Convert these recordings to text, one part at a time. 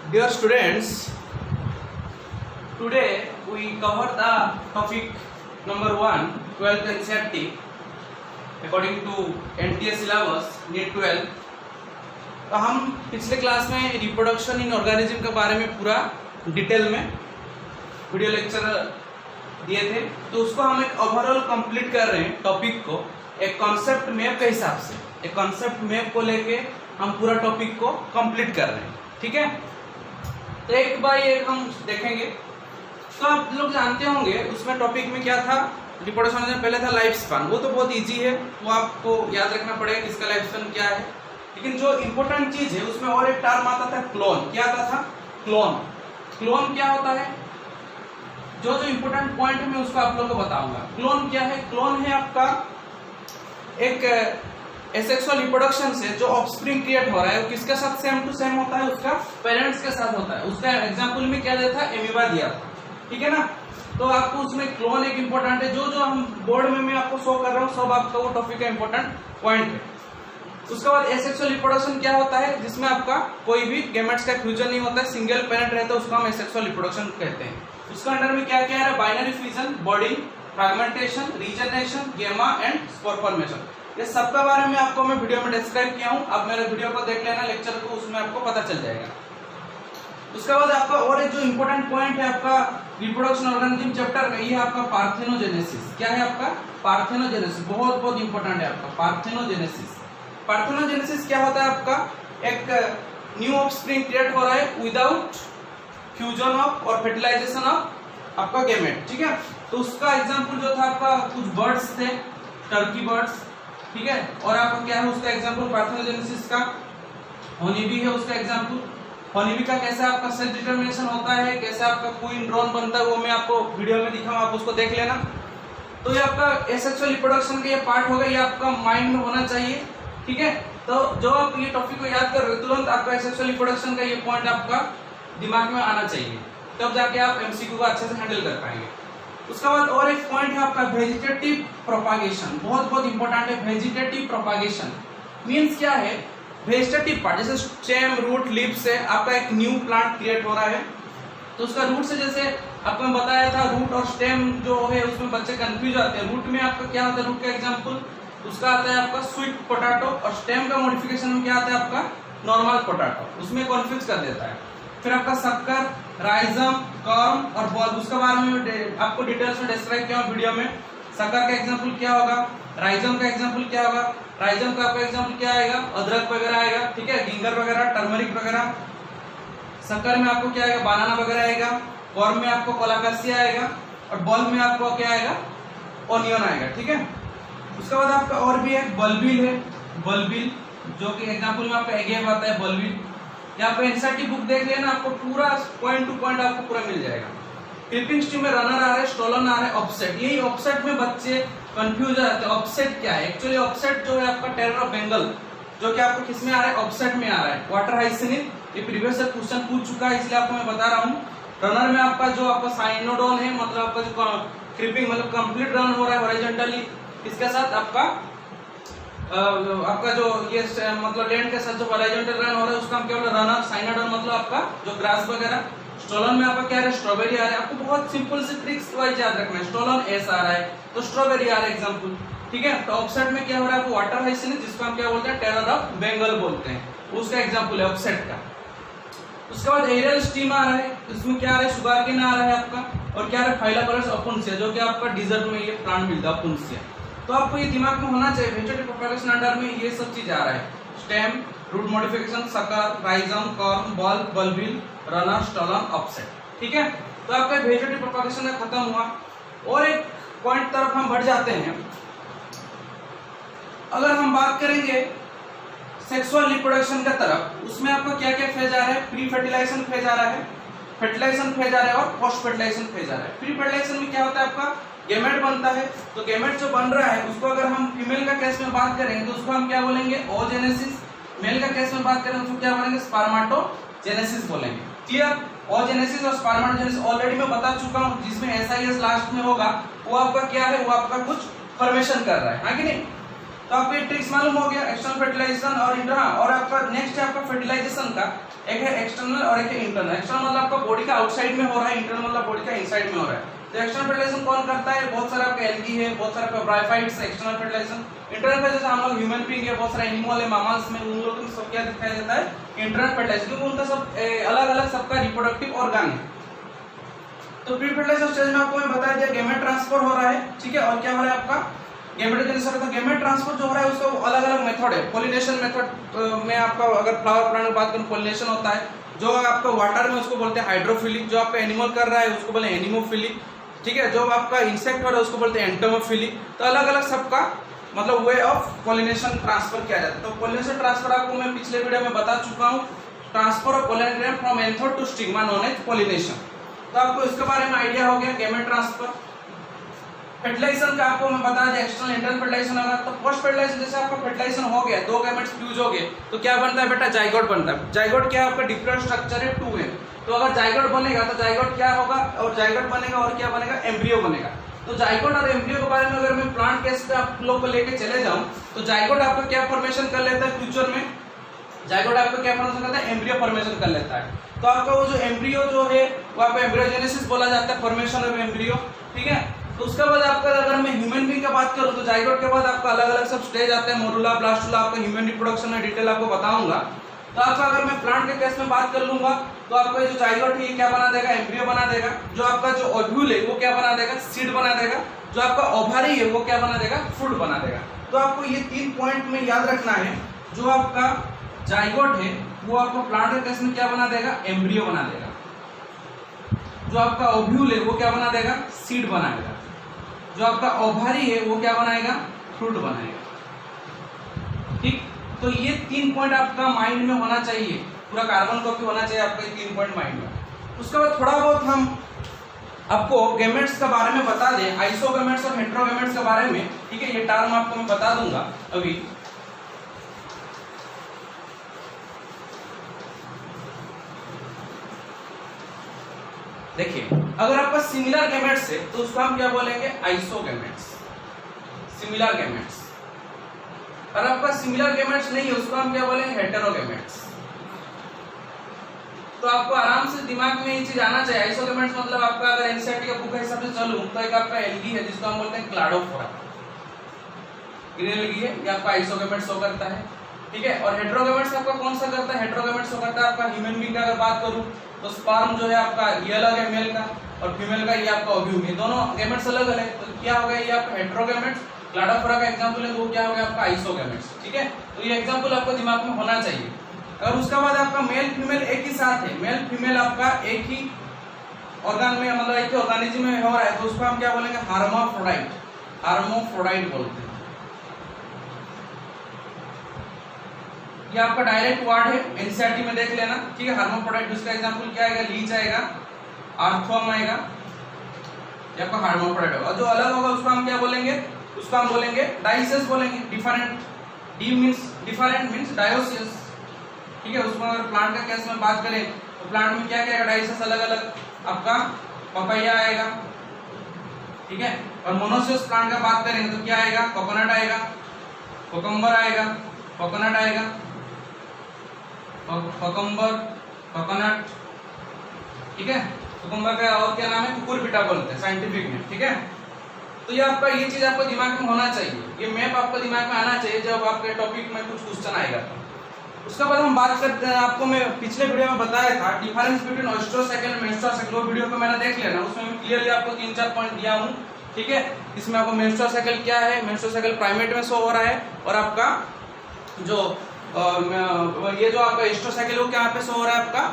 Dear students, today we cover the topic number 1, 12th NCERT according to NTA syllabus NEET 12। तो हम पिछले class में reproduction in organism के बारे में पूरा डिटेल में वीडियो लेक्चर दिए थे, तो उसको हम एक ओवरऑल कंप्लीट कर रहे हैं टॉपिक को एक कॉन्सेप्ट मैप के हिसाब से। एक कॉन्सेप्ट मैप को लेके हम पूरा टॉपिक को कंप्लीट कर रहे हैं, ठीक है। तो एक बाय एक हम देखेंगे। तो आप लोग जानते होंगे उसमें टॉपिक में क्या था, रिप्रोडक्शन में पहले था लाइफ स्पान। वो तो बहुत इजी है, वो आपको याद रखना पड़ेगा किसका लाइफ स्पान क्या है। लेकिन जो इंपॉर्टेंट चीज है उसमें और एक टर्म आता था क्लोन। क्या आता था? क्लोन। क्लोन क्या होता है? जो इंपॉर्टेंट पॉइंट है मैं उसको आप लोगों को बताऊंगा। क्लोन क्या है? क्लोन है आपका एक एसेक्सुअल रिप्रोडक्शन से जो ऑफस्प्रिंग क्रिएट हो रहा है वो किसके साथ सेम टू सेम होता है? उसका पेरेंट्स के साथ होता है। उसका एग्जांपल में क्या दिया था? एमीबा दिया था, ठीक है ना। तो आपको उसमें क्लोन एक इंपॉर्टेंट है। जो हम बोर्ड में मैं आपको शो कर रहा हूँ सब आपका वो टॉपिक का इंपॉर्टेंट पॉइंट है। उसके बाद एसेक्सुअल रिप्रोडक्शन क्या होता है? जिसमें आपका कोई भी गैमेट्स का फ्यूजन नहीं होता है, सिंगल पेरेंट रहता है, उसको हम एसेक्सुअल रिप्रोडक्शन कहते हैं। उसके अंडर में क्या क्या है? Binary fusion, body fragmentation, regeneration, गेमा एंड स्पोर फॉर्मेशन। ये सबका बारे में आपको मैं वीडियो में डिस्क्राइब किया हूँ। आप मेरे वीडियो को देख लेना, लेक्चर को, उसमें आपको पता चल जाएगा। उसके बाद आपका और एक जो इंपॉर्टेंट पॉइंट है आपका रिप्रोडक्शन ऑर्गेनिज्म चैप्टर में, ये आपका पार्थेनोजेनेसिस। क्या है आपका? पार्थेनोजेनेसिस। बहुत बहुत इंपॉर्टेंट है आपका पार्थेनोजेनेसिस। पार्थेनोजेनेसिस क्या होता है? आपका एक न्यू ऑफस्प्रिंग क्रिएट हो रहा है विदाउट फ्यूजन ऑफ और फर्टिलाइजेशन ऑफ आपका गैमेट, ठीक है। तो उसका एग्जांपल जो था आपका कुछ बर्ड्स थे, टर्की बर्ड्स, ठीक है। और आपका क्या है उसका एग्जांपल पार्थेनोजेनेसिस का? हॉनीबी है उसका एग्जांपल। हॉनीबी का कैसे आपका सेल्फ डिटरमिनेशन होता है, कैसे आपका क्वीन ड्रोन बनता है, वो मैं आपको वीडियो में दिखाऊंगा, आप उसको देख लेना। तो ये आपका एसेक्सुअल रिप्रोडक्शन का ये पार्ट होगा, ये आपका माइंड में होना चाहिए, ठीक है। तो जो आप ये टॉपिक को याद कर रहे हो तुरंत आपका एसेक्सुअल रिप्रोडक्शन का ये पॉइंट आपका दिमाग में आना चाहिए, तब जाके आप एमसीक्यू को अच्छे से हैंडल कर पाएंगे। उसके बाद और एक पॉइंट है आपका वेजिटेटिव प्रोपागेशन। बहुत बहुत इंपॉर्टेंट है वेजिटेटिव प्रोपागेशन। मींस क्या है? वेजिटेटिव पार्ट जैसे स्टेम, रूट, लीफ से आपका एक न्यू प्लांट क्रिएट हो रहा है, तो उसका रूट से, जैसे आपको मैं बताया था रूट और स्टेम जो है उसमें बच्चे कंफ्यूज आते हैं। रूट में आपका क्या होता है? रूट का एग्जांपल उसका आता है आपका स्वीट पोटैटो, और स्टेम का मॉडिफिकेशन में क्या आता है आपका नॉर्मल पोटैटो, उसमें कंफ्यूज कर देता है। फिर आपका शक्कर, राइजम, कर्म और बल्ब, उसके बारे में आपको डिटेल्स में डिस्क्राइब किया वीडियो में। शक्कर का एग्जांपल क्या होगा, राइजम का एग्जांपल क्या होगा, राइजम का आपका एग्जांपल क्या आएगा? अदरक वगैरह आएगा, ठीक है, गिंगर वगैरह, टर्मरिक वगैरह। शक्कर में आपको क्या आएगा? बनाना वगैरह आएगा। कर्म में आपको कोलाकासिया आएगा, और बल्ब में आपको क्या आएगा? ऑनियन आएगा, ठीक है। उसके बाद आपका और भी एक बल्बिल है, बल्बिल, जो कि एग्जांपल में आपका एगेव आता है बल्बिल। यहाँ पे एनसीईआरटी बुक देख लेना, आपको पूरा पॉइंट टू पॉइंट आपको पूरा मिल जाएगा। क्रीपिंग स्टीम में रनर आ रहा है, स्टोलन आ रहा है, ऑफसेट। यही ऑफसेट में बच्चे कंफ्यूज रहते हैं। ऑफसेट क्या है? एक्चुअली ऑफसेट जो है आपका टेरर ऑफ बेंगल, जो कि आपको किसमें आ रहा है? ऑफसेट में आ रहा है। वाटर हाइसिनिन, ये प्रीवियस क्वेश्चन पूछ चुका है, इसलिए आपको मैं बता रहा हूँ। रनर में आपका जो आपका साइनोडोन है, मतलब आपका जो क्रीपिंग मतलब कंप्लीट रन हो रहा है हॉरिजॉन्टली, इसके साथ आपका जो ये मतलब लैंड के साथ जो हॉरिजॉन्टल रन हो रहा है उसका हम क्या बोल रहे हैं? रनर। साइनोडोन मतलब आपका जो ग्रास वगैरह। स्टोलन में आपका क्या है? स्ट्रॉबेरी आ रहा है। आपको बहुत सिंपल से ट्रिक्स वाइज याद रखना है। स्टोलन एस आ रहा है तो स्ट्रॉबेरी आ रहा है एग्जांपल, ठीक है। तो ऑफसेट में क्या हो रहा है? आपको वाटर हाइसिनिन, जिसको हम क्या बोलते हैं? टेरर ऑफ बेंगल बोलते हैं, उसका एग्जांपल है ऑफसेट का। उसके बाद एरियल स्टीम आ रहा है, इसमें क्या आ रहा है? सुगारकेन आ रहा है आपका, और क्या आ रहा है? फाइलाकोरस अपुन्सिया, जो कि आपका डिजर्ट में ये प्लांट मिलता है, अपुन्सिया। तो आपको ये दिमाग में होना चाहिए वेजिटेटिव प्रोपागेशन अंडर में ये सब चीज आ रहा है। स्टेम, रूट मॉडिफिकेशन, शक्कर, rhizome, corm, bulb, bulbil, runner, stolon, offset, ठीक है। तो आपका वेजिटेटिव प्रोपागेशन खत्म हुआ। और एक पॉइंट तरफ हम बढ़ जाते हैं। अगर हम बात करेंगे सेक्सुअल रिप्रोडक्शन का तरफ, उसमें आपका क्या क्या फेज आ रहा है? प्री फर्टिलाइजेशन फेज आ रहा है, फर्टिलाइजेशन फेज आ रहा है, और पोस्ट फर्टिलाइजेशन फेज आ रहा है। प्री फर्टिलाइजेशन में क्या होता है? आपका गैमेट बनता है। तो गैमेट जो बन रहा है उसको अगर हम फीमेल का केस में बात करेंगे तो उसको हम क्या बोलेंगे? ओजेनेसिस। मेल का केस में बात करें तो उसको क्या बोलेंगे? स्पर्माटोजेनेसिस बोलेंगे। क्लियर? ओजेनेसिस और स्पर्माटोजेनेसिस ऑलरेडी मैं बता चुका हूं, जिसमें एसआईएस लास्ट में होगा, वो आपका क्या है? वो आपका कुछ फॉर्मेशन कर रहा है, हाँ कि नहीं? तो आपको ये ट्रिक्स मालूम हो गया एक्सटर्नल फर्टिलाइजेशन और इंटरनल। और आपका नेक्स्ट है आपका फर्टिलाइजेशन का, एक है एक्सटर्नल और एक है इंटरनल। एक्सटर्नल मतलब आपका बॉडी का आउटसाइड में हो रहा है, इंटरनल मतलब बॉडी का इनसाइड में हो रहा है। तो एक्सटर्नल फर्टिलाइजेशन कौन करता है? बहुत सारे आपके एल्गी है, बहुत सारे आपके bryophytes external fertilisation. Internal fertilisation हम लोग ह्यूमन बीइंग है, बहुत सारे एनिमल है, मामल्स में, उन लोगों में सब क्या दिखाया जाता है? इंटरनल फर्टिलाइजेशन, क्योंकि उनका सब अलग अलग सबका रिप्रोडक्टिव ऑर्गन है। तो प्री फर्टिलाइजेशन स्टेज में आपको मैं बता दिया गेमेट ट्रांसफर हो रहा है, ठीक है। और क्या हो रहा है आपका गेमेटोजेनेसिस। तो गेमेट ट्रांसफर जो हो रहा है उसका अलग अलग मेथड है। पॉलिनेशन मेथड में आपका अगर फ्लावर प्लांट की बात करूं पॉलिनेशन होता है, जो आपका वाटर में उसको बोलते हैं हाइड्रोफिलिक, जो आपका एनिमल कर रहा है उसको बोलते हैं एनिमोफिलिक, ठीक है। जो आपका इंसेक्ट हो रहा है उसको बोलते हैं एंटोमोफिलिक। तो अलग अलग सबका मतलब वे ऑफ पॉलिनेशन ट्रांसफर किया जाता है। तो पॉलिनेशन ट्रांसफर आपको मैं पिछले वीडियो में बता चुका हूं, transfer of pollen grain from anther to stigma known as pollination. तो आपको इसके बारे में आइडिया हो गया गेमेट ट्रांसफर। फर्टिलाइजेशन का आपको मैं बता दिया एक्सटर्नल इंटरनल फर्टिलाइजेशन होगा। तो पोस्ट फर्टिलाइजेशन जैसे आपका फर्टिलाइजेशन हो गया, दो गैमेट्स फ्यूज हो गए, तो क्या बनता है बेटा? जाइगोट बनता है। जाइगोट क्या है आपका? डिफरेंट स्ट्रक्चर है 2 तो अगर जाइगोट बनेगा तो जाइगोट क्या होगा? और जाइगोट बनेगा और क्या बनेगा? एम्ब्रियो बनेगा। तो जाइगोट और एम्ब्रियो के बारे में अगर मैं प्लांट केस पे आप लोग को लेके चले जाऊं तो जाइगोट आपका क्या फॉर्मेशन कर लेता है फ्यूचर में? जाइगोट आपको क्या फॉर्मेशन करता है? एम्ब्रियो फॉर्मेशन कर लेता है। तो आपका वो जो एम्ब्रियो जो है वो आपका एम्ब्रियोजेनेसिस बोला जाता है, फॉर्मेशन ऑफ एम्ब्रियो, ठीक है। तो उसके बाद आपका अगर मैं ह्यूमन बीइंग की बात करूं तो जाइगोट के बाद आपका अलग अलग सब स्टेज आते हैं, मोरुला, ब्लास्टुला, आपका ह्यूमन रिप्रोडक्शन में डिटेल आपको बताऊंगा। तो आपका अगर मैं प्लांट के केस में बात कर लूंगा तो आपका जो जाइगोट है क्या बना देगा? एम्ब्रियो बना देगा। जो आपका जो ओव्यूल है वो क्या बना देगा? सीड बना देगा। जो आपका ओवरी है वो क्या बना देगा? फ्रूट बना देगा। तो आपको ये 3 पॉइंट में याद रखना है। जो आपका जाइगोट है वो आपको प्लांट के केस में क्या बना देगा? एम्ब्रियो बना देगा। जो आपका ओव्यूल है वो क्या बना देगा? सीड बनाएगा। जो आपका ओवरी है वो क्या बनाएगा? फ्रूट बनाएगा, ठीक। तो ये 3 पॉइंट आपका माइंड में होना चाहिए, पूरा कार्बन कॉपी होना चाहिए आपका ये 3 पॉइंट माइंड में। उसके बाद थोड़ा बहुत हम आपको गैमेट्स के बारे में बता दें, आइसोगैमेट्स और हेटेरोगैमेट्स के बारे में, ठीक है। ये टर्म आपको मैं बता दूंगा अभी। देखिए अगर आपका सिमिलर गैमेट्स है तो उसको हम क्या बोलेंगे? आइसोगैमेट्स, सिमिलर गैमेट्स। और आपका सिमिलर गैमेट्स नहीं है उसको हम क्या बोलेंगे? हेटेरोगैमेट्स। तो आपको आराम से दिमाग में ये चीज आना चाहिए। आइसोगैमेट्स मतलब आपका अगर एनसीईआरटी का बुक के हिसाब से चलूं तो एक आपका एल्गी है जिसको हम बोलते हैं क्लाडोफोरा, ग्रीन एल्गी है, ये आपका आइसोगैमेट्स शो करता है, ठीक है। और हेटेरोगैमेट्स आपका कौन सा करता है? हेटेरोगैमेट्स शो करता है आपका ह्यूमन बीइंग का अगर बात करूं तो स्पर्म जो है आपका ये अलग है मेल का, और फीमेल का ये आपका ओव्यूल है, दोनों गैमेट्स अलग अलग है। तो क्या हो गया? ये आपका हेटेरोगैमेट्स। क्लाडोफोरा का एग्जांपल है तो वो क्या हो गया? आपका आइसोगैमेट्स, ठीक है। तो ये एग्जांपल आपको दिमाग में होना चाहिए। और उसके बाद आपका मेल फीमेल एक ही साथ है, मेल फीमेल आपका एक ही ऑर्गन में मतलब एक ही ऑर्गेनिज्म में हो रहा है तो उसको हम क्या बोलेंगे? हार्माफ्रोडाइट, हार्माफ्रोडाइट बोलते हैं। ये आपका डायरेक्ट वर्ड है, एनसीईआरटी में देख लेना, ठीक है। हार्माफ्रोडाइट इसका एग्जांपल क्या आएगा? लीच आएगा, आर्थ्रम आएगा, ये आपका हार्माफ्रोडाइट होगा। और जो अलग होगा उसको हम क्या बोलेंगे? उसको हम बोलेंगे डाइसियस बोलेंगे, different. D means different means dioecious, ठीक है। उसमें अगर प्लांट का केस में बात करें तो प्लांट में क्या क्या आएगा? डाइसियस अलग अलग आपका पपैया आएगा, ठीक है। और मोनोसियस प्लांट का बात करेंगे तो क्या आएगा? कोकोनट आएगा, कोकम्बर आएगा, कोकोनट आएगा, कोकम्बर, कोकोनट, ठीक है। कोकम्बर का और क्या नाम है? कुकुरबिटा बोलते हैं साइंटिफिक में, ठीक है। तो ये आपका ये चीज आपको दिमाग में होना चाहिए, ये मैप आपको दिमाग में आना चाहिए जब आपके टॉपिक में कुछ क्वेश्चन आएगा। उसके बाद हम बात करते हैं, आपको मैं पिछले वीडियो में बताया था डिफरेंस बिटवीन ओस्ट्रोसाइकिल और मेंस्ट्रुअल साइकिल, वीडियो को मैंने देख लेना, उसमें मैं क्लियरली आपको 3-4 पॉइंट दिया हूं, ठीक है। इसमें आपको मेंस्ट्रुअल साइकिल क्या है, मेंस्ट्रुअल साइकिल प्राइमेट में शो हो रहा है, और आपका जो ये जो आपका एस्ट्रोसाइकिल वो क्या पे शो हो रहा है? आपका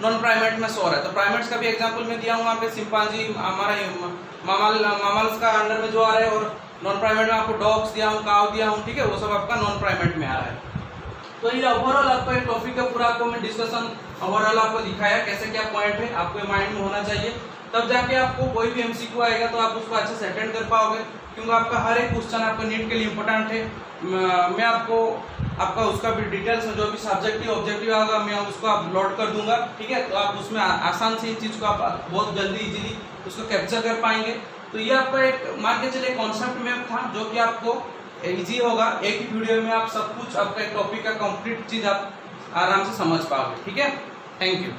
नॉन प्राइमेट में शो हो रहा है। तो प्राइमेट्स का भी एग्जांपल मैं दिया हूं वहां पे, चिंपांजी हमारा मामल्स का अंडर में जो आ रहा है, और नॉन प्राइमेट में आपको डॉग्स दिया हूं, काव दिया हूं, ठीक है। वो सब आपका नॉन प्राइमेट में आ रहा है। तो ये ओवरऑल आपका एक टॉपिक का पूरा आपको मैं डिस्कशन ओवरऑल आपको दिखाया कैसे क्या पॉइंट है, आपको माइंड में होना चाहिए, तब जाके आपको कोई भी एमसीक्यू आएगा तो आप उसको अच्छे से अटेंड कर पाओगे, क्योंकि आपका हर एक क्वेश्चन आपका नीट के लिए इंपॉर्टेंट है। मैं आपको आपका उसका भी डिटेल्स में जो भी सब्जेक्टिव ऑब्जेक्टिव होगा मैं उसको अपलोड कर दूंगा, ठीक है। तो आप उसमें आसान से इस चीज़ को आप बहुत जल्दी इजीली उसको कैप्चर कर पाएंगे। तो ये आपका एक मान के चलिए कॉन्सेप्ट मैप था जो कि आपको इजी होगा, एक ही वीडियो में आप सब कुछ आपका टॉपिक का कंप्लीट चीज आप आराम से समझ पाओगे। ठीक है, थैंक यू।